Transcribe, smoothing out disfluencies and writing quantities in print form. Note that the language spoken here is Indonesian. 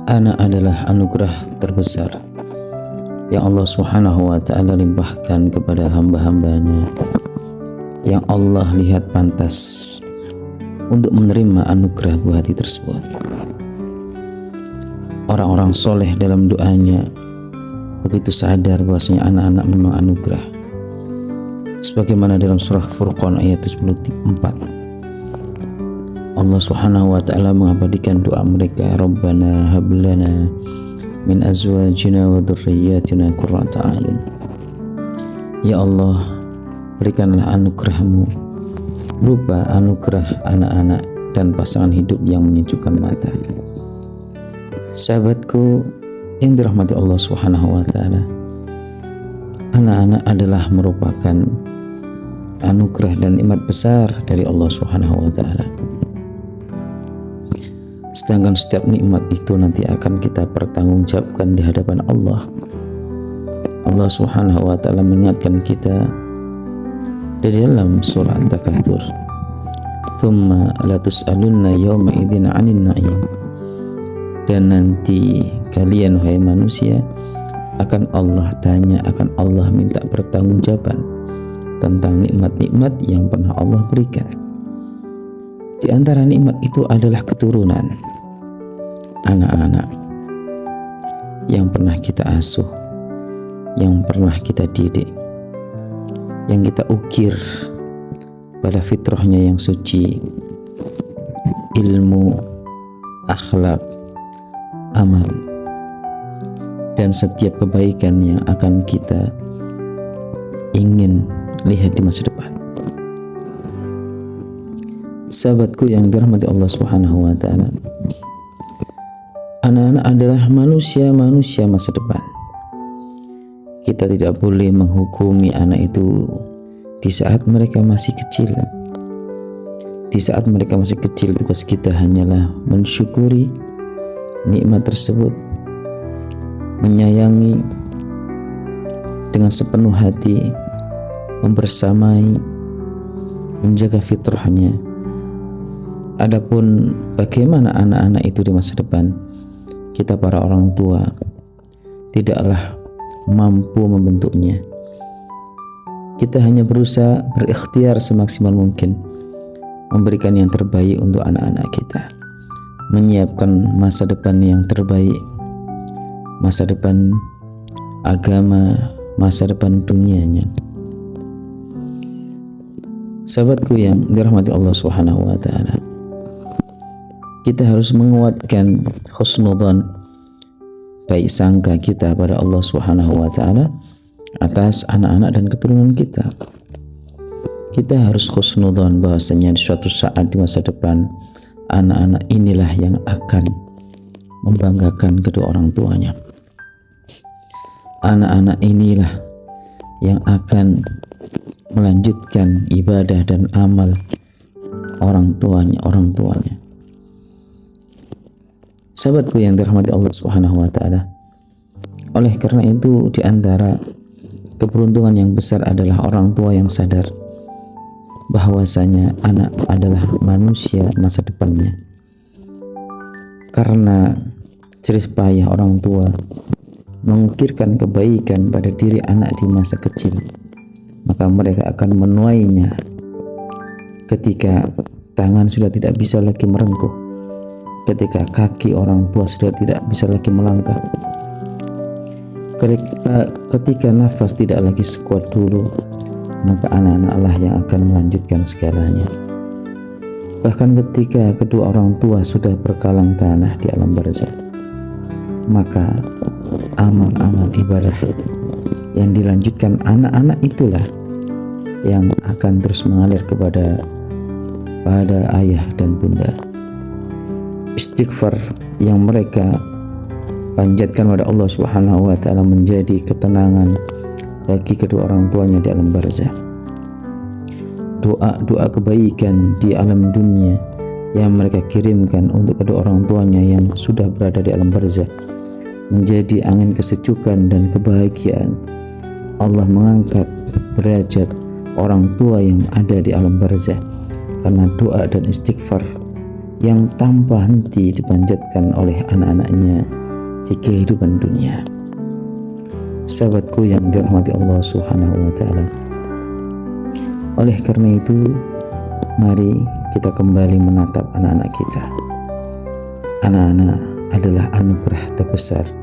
Anak adalah anugerah terbesar yang Allah Subhanahu wa ta'ala limpahkan kepada hamba-hambanya yang Allah lihat pantas untuk menerima anugerah buah hati tersebut. Orang-orang soleh dalam doanya begitu sadar bahwasanya anak-anak memang anugerah, sebagaimana dalam surah Furqan ayat 24 Allah Subhanahu wa ta'ala mengabadikan doa mereka, Rabbana hablana min azwajina wa dhurriyyatina qurrata a'yun. Ya Allah, berikanlah anugerah-Mu berupa anugerah anak-anak dan pasangan hidup yang menyejukkan mata. Sahabatku yang dirahmati Allah Subhanahu wa ta'ala, anak-anak adalah merupakan anugerah dan nikmat besar dari Allah Subhanahu wa ta'ala. Sedangkan setiap nikmat itu nanti akan kita pertanggungjawabkan di hadapan Allah. Allah Subhanahu wa ta'ala mengingatkan kita di dalam surah At-Takatsur, "Tsumma la tus'alunna yawma idzin 'anil na'im." Dan nanti kalian wahai manusia akan Allah tanya, akan Allah minta pertanggungjawaban tentang nikmat-nikmat yang pernah Allah berikan. Di antara nikmat itu adalah keturunan, anak-anak yang pernah kita asuh, yang pernah kita didik, yang kita ukir pada fitrahnya yang suci, ilmu, akhlak, amal, dan setiap kebaikan yang akan kita ingin lihat di masa depan. Sahabatku yang dirahmati Allah Subhanahu wa ta'ala, anak-anak adalah manusia-manusia masa depan. Kita tidak boleh menghukumi anak itu di saat mereka masih kecil. Di saat mereka masih kecil, tugas kita hanyalah mensyukuri nikmat tersebut, menyayangi dengan sepenuh hati, membersamai, menjaga fitrahnya. Adapun bagaimana anak-anak itu di masa depan, kita para orang tua tidaklah mampu membentuknya. Kita hanya berusaha berikhtiar semaksimal mungkin memberikan yang terbaik untuk anak-anak kita, menyiapkan masa depan yang terbaik, masa depan agama, masa depan dunianya. Sahabatku yang dirahmati Allah Subhanahu wa ta'ala, kita harus menguatkan husnudzan, baik sangka kita pada Allah Subhanahu wa ta'ala atas anak-anak dan keturunan kita. Kita harus husnudzan bahwasanya di suatu saat di masa depan anak-anak inilah yang akan membanggakan kedua orang tuanya. Anak-anak inilah yang akan melanjutkan ibadah dan amal orang tuanya. Sahabatku yang dirahmati Allah Subhanahu wa ta'ala, oleh karena itu di antara keberuntungan yang besar adalah orang tua yang sadar bahwasanya anak adalah manusia masa depannya. Karena jerih payah orang tua mengukirkan kebaikan pada diri anak di masa kecil, maka mereka akan menuainya ketika tangan sudah tidak bisa lagi merengkuh, ketika kaki orang tua sudah tidak bisa lagi melangkah, ketika nafas tidak lagi sekuat dulu, maka anak-anaklah yang akan melanjutkan segalanya. Bahkan ketika kedua orang tua sudah berkalang tanah di alam barzakh, maka amal-amal ibadah yang dilanjutkan anak-anak itulah yang akan terus mengalir kepada ayah dan bunda. Istighfar yang mereka panjatkan kepada Allah Subhanahu wa ta'ala menjadi ketenangan bagi kedua orang tuanya di alam barzakh. Doa-doa kebaikan di alam dunia yang mereka kirimkan untuk kedua orang tuanya yang sudah berada di alam barzakh menjadi angin kesejukan dan kebahagiaan. Allah mengangkat derajat orang tua yang ada di alam barzakh karena doa dan istighfar yang tanpa henti dipanjatkan oleh anak-anaknya di kehidupan dunia. Sahabatku yang dirahmati Allah Subhanahu wa taala. Oleh karena itu, mari kita kembali menatap anak-anak kita. Anak-anak adalah anugerah terbesar